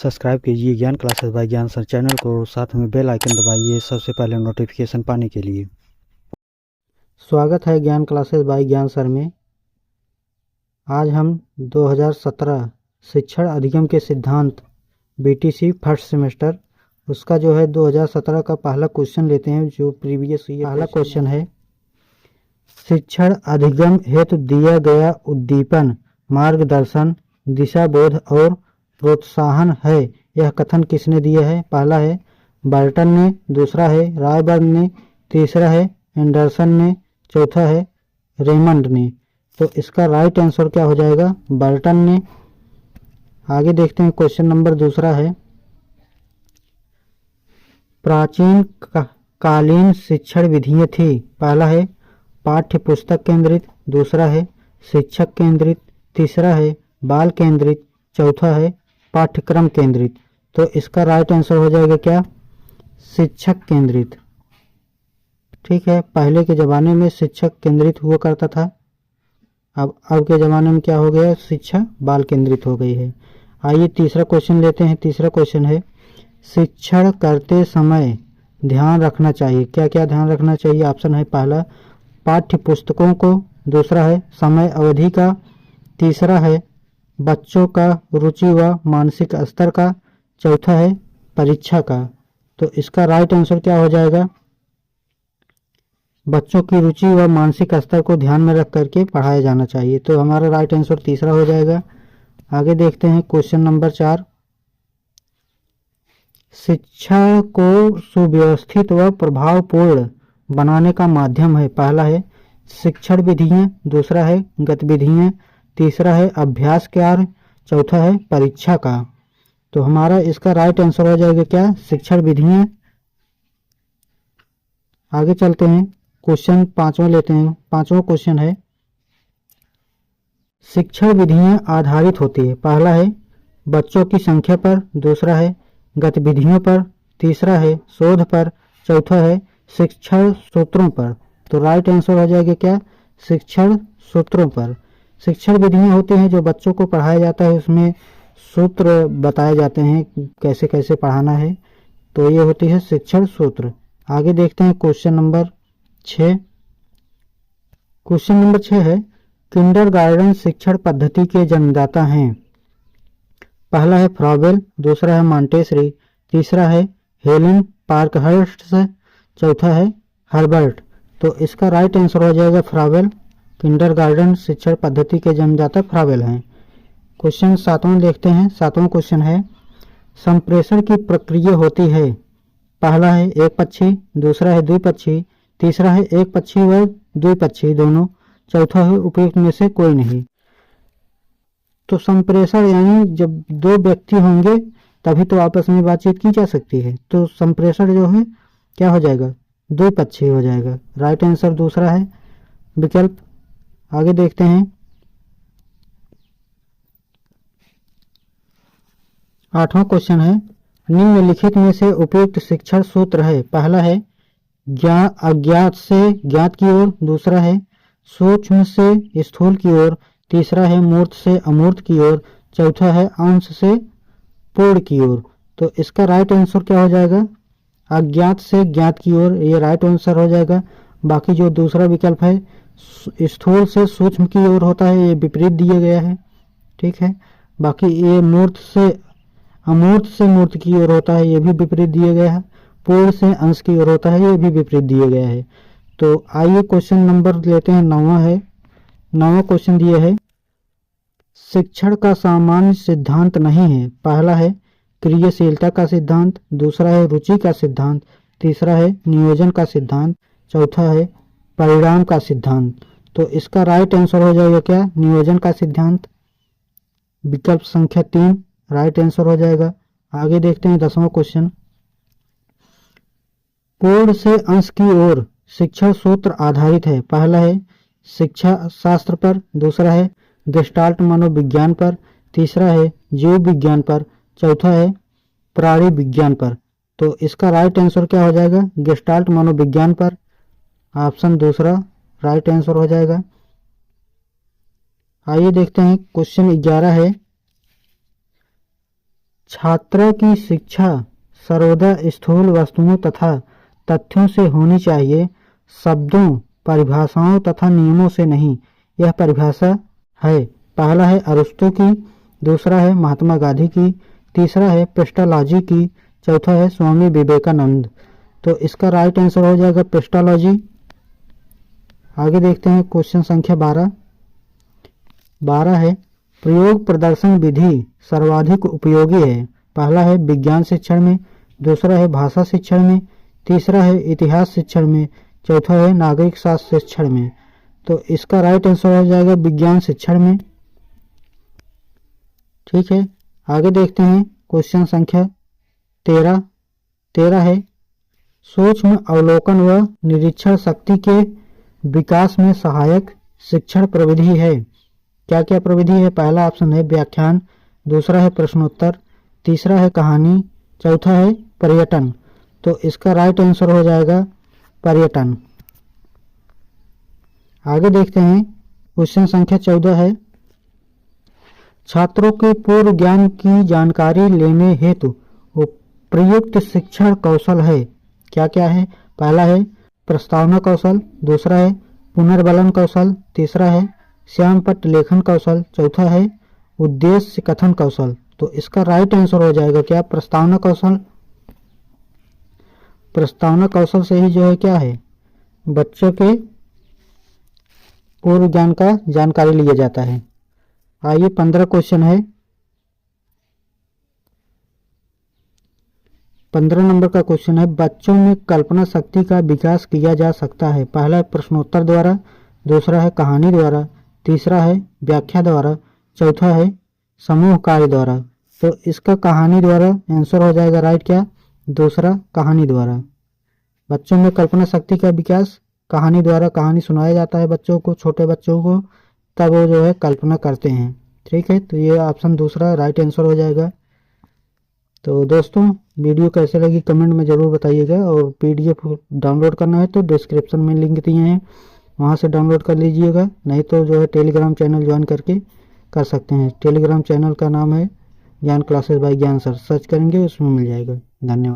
Subscribe कीजिए ज्ञान classes bye ज्ञान सर चैनल को, साथ में बेल आइकन दबाइए सबसे पहले नोटिफिकेशन पाने के लिए। स्वागत है ज्ञान क्लासेस बाय ज्ञान सर में। आज हम 2017 शिक्षण अधिगम के सिद्धांत बीटीसी फर्स्ट सेमेस्टर उसका जो है 2017 का पहला क्वेश्चन लेते हैं। जो प्रीवियस ईयर पहला क्वेश्चन है, शिक्षण अधिगम हेतु दिया गया उद्दीपन, मार्गदर्शन, दिशा बोध और प्रोत्साहन है, यह कथन किसने दिया है? पहला है बर्टन ने, दूसरा है रायबर्न ने, तीसरा है एंडरसन ने, चौथा है रेमंड ने। तो इसका राइट आंसर क्या हो जाएगा? बर्टन ने। आगे देखते हैं, क्वेश्चन नंबर दूसरा है, प्राचीन कालीन शिक्षण विधियां थी। पहला है पाठ्य पुस्तक केंद्रित, दूसरा है शिक्षक केंद्रित, तीसरा है बाल केंद्रित, चौथा है पाठ्यक्रम केंद्रित। तो इसका राइट आंसर हो जाएगा क्या? शिक्षक केंद्रित। ठीक है, पहले के ज़माने में शिक्षक केंद्रित हुआ करता था, अब के ज़माने में क्या हो गया? शिक्षा बाल केंद्रित हो गई है। आइए तीसरा क्वेश्चन लेते हैं। तीसरा क्वेश्चन है, शिक्षण करते समय ध्यान रखना चाहिए। क्या क्या ध्यान रखना चाहिए? ऑप्शन है, पहला पाठ्य पुस्तकों को, दूसरा है समय अवधि का, तीसरा है बच्चों का रुचि व मानसिक स्तर का, चौथा है परीक्षा का। तो इसका राइट आंसर क्या हो जाएगा? बच्चों की रुचि व मानसिक स्तर को ध्यान में रख करके पढ़ाया जाना चाहिए। तो हमारा राइट आंसर तीसरा हो जाएगा। आगे देखते हैं, क्वेश्चन नंबर 4, शिक्षा को सुव्यवस्थित व प्रभावपूर्ण बनाने का माध्यम है। पहला है शिक्षण विधियां, दूसरा है गतिविधियां, तीसरा है अभ्यास कार्य, चौथा है परीक्षा का। तो हमारा इसका राइट आंसर हो जाएगा क्या? शिक्षण विधियां। आगे चलते हैं, क्वेश्चन पांचवा लेते हैं। पांचवा क्वेश्चन है, शिक्षण विधियां आधारित होती है। पहला है बच्चों की संख्या पर, दूसरा है गतिविधियों पर, तीसरा है शोध पर, चौथा है शिक्षण सूत्रों पर। तो राइट आंसर हो जाएगा क्या? शिक्षण सूत्रों पर। शिक्षण विधियां होती हैं जो बच्चों को पढ़ाया जाता है, उसमें सूत्र बताए जाते हैं कैसे कैसे पढ़ाना है, तो ये होती है शिक्षण सूत्र। आगे देखते हैं, क्वेश्चन नंबर 6। क्वेश्चन नंबर 6 है, किंडरगार्टन शिक्षण पद्धति के जन्मदाता हैं। पहला है फ्रॉबेल, दूसरा है मॉन्टेसरी, तीसरा है हेलेन पार्कहर्स्ट, चौथा है हर्बर्ट। तो इसका राइट आंसर हो जाएगा फ्रॉबेल। किंडरगार्टन शिक्षण पद्धति के जन्मदाता फ्रॉबेल हैं। क्वेश्चन 7वां देखते हैं। 7वां क्वेश्चन है, संप्रेषण की प्रक्रिया होती है। पहला है एक पक्षी, दूसरा है द्विपक्षी, तीसरा है एक पक्षी व द्विपक्षी दोनों, चौथा है उपयुक्त में से कोई नहीं। तो संप्रेषण यानी जब दो व्यक्ति होंगे तभी तो आपस में बातचीत की जा सकती है। तो संप्रेषण जो है क्या हो जाएगा? द्विपक्षी हो जाएगा। राइट आंसर दूसरा है विकल्प। आगे देखते हैं, 8वां क्वेश्चन है, निम्नलिखित में से उपयुक्त शिक्षण सूत्र है। पहला है अज्ञात से ज्ञात की ओर, दूसरा है सूक्ष्म से स्थूल की ओर, तीसरा है मूर्त से अमूर्त की ओर, चौथा है अंश से पूर्ण की ओर। तो इसका राइट आंसर क्या हो जाएगा? अज्ञात से ज्ञात की ओर, ये राइट आंसर हो जाएगा। बाकी जो दूसरा विकल्प है स्थूल से सूक्ष्म की ओर होता है, ये विपरीत दिया गया है। ठीक है, बाकी ये मूर्त से अमूर्त से मूर्त की ओर होता है, ये भी विपरीत दिया गया है। पूर्ण से अंश की ओर होता है, ये भी विपरीत दिया गया है। तो आइए क्वेश्चन नंबर लेते हैं, 9वां है। 9वां क्वेश्चन दिया है, शिक्षण का सामान्य सिद्धांत नहीं है। पहला है क्रियाशीलता का सिद्धांत, दूसरा है रुचि का सिद्धांत, तीसरा है नियोजन का सिद्धांत, चौथा है परिणाम का सिद्धांत। तो इसका राइट आंसर हो जाएगा क्या? नियोजन का सिद्धांत। विकल्प संख्या 3 राइट आंसर हो जाएगा। आगे देखते हैं 10वां क्वेश्चन, पूर्ण से अंश की ओर शिक्षण सूत्र आधारित है। पहला है शिक्षा शास्त्र पर, दूसरा है गेस्टाल्ट मनोविज्ञान पर, तीसरा है जीव विज्ञान पर, चौथा है प्राणी विज्ञान पर। तो इसका राइट आंसर क्या हो जाएगा? गेस्टाल्ट मनोविज्ञान पर। ऑप्शन दूसरा राइट आंसर हो जाएगा। आइए देखते हैं, क्वेश्चन 11 है, छात्र की शिक्षा सर्वदा स्थूल वस्तुओं तथा तथ्यों से होनी चाहिए, शब्दों, परिभाषाओं तथा नियमों से नहीं। यह परिभाषा है, पहला है अरिस्टो की, दूसरा है महात्मा गांधी की, तीसरा है पेस्टालॉजी की, चौथा है स्वामी विवेकानंद। तो इसका राइट आंसर हो जाएगा पेस्टालॉजी। आगे देखते हैं क्वेश्चन संख्या 12 है प्रयोग प्रदर्शन विधि सर्वाधिक उपयोगी है। पहला है विज्ञान शिक्षण में, दूसरा है भाषा शिक्षण में, तीसरा है इतिहास शिक्षण में, चौथा है नागरिक शास्त्र शिक्षण में। तो इसका राइट आंसर हो जाएगा विज्ञान शिक्षण में। ठीक है, आगे देखते हैं क्वेश्चन संख्या 13 है सूक्ष्म अवलोकन व निरीक्षण शक्ति के विकास में सहायक शिक्षण प्रविधि है। क्या क्या प्रविधि है? पहला ऑप्शन है व्याख्यान, दूसरा है प्रश्नोत्तर, तीसरा है कहानी, चौथा है पर्यटन। तो इसका राइट आंसर हो जाएगा पर्यटन। आगे देखते हैं क्वेश्चन संख्या 14 है छात्रों के पूर्व ज्ञान की जानकारी लेने हेतु प्रयुक्त शिक्षण कौशल है। क्या क्या है? पहला है प्रस्तावना कौशल, दूसरा है पुनर्बलन कौशल, तीसरा है श्यामपट्ट लेखन कौशल, चौथा है उद्देश्य कथन कौशल। तो इसका राइट आंसर हो जाएगा क्या? प्रस्तावना कौशल। प्रस्तावना कौशल से ही जो है क्या है बच्चों के पूर्व ज्ञान का जानकारी लिया जाता है। आइए 15 क्वेश्चन है। 15 नंबर का क्वेश्चन है बच्चों में कल्पना शक्ति का विकास किया जा सकता है। पहला है प्रश्नोत्तर द्वारा, दूसरा है कहानी द्वारा, तीसरा है व्याख्या द्वारा, चौथा है समूह कार्य द्वारा। तो इसका कहानी द्वारा आंसर हो जाएगा राइट क्या? दूसरा कहानी द्वारा। बच्चों में कल्पना शक्ति का विकास कहानी द्वारा, कहानी सुनाया जाता है बच्चों को, छोटे बच्चों को, तब वो जो है कल्पना करते हैं। ठीक है, तो ये ऑप्शन दूसरा राइट आंसर हो जाएगा। तो दोस्तों वीडियो कैसे लगी कमेंट में ज़रूर बताइएगा, और PDF डाउनलोड करना है तो डिस्क्रिप्शन में लिंक दिए हैं, वहाँ से डाउनलोड कर लीजिएगा। नहीं तो जो है टेलीग्राम चैनल ज्वाइन करके कर सकते हैं। टेलीग्राम चैनल का नाम है ज्ञान क्लासेस बाय ज्ञान सर, सर्च करेंगे उसमें मिल जाएगा। धन्यवाद।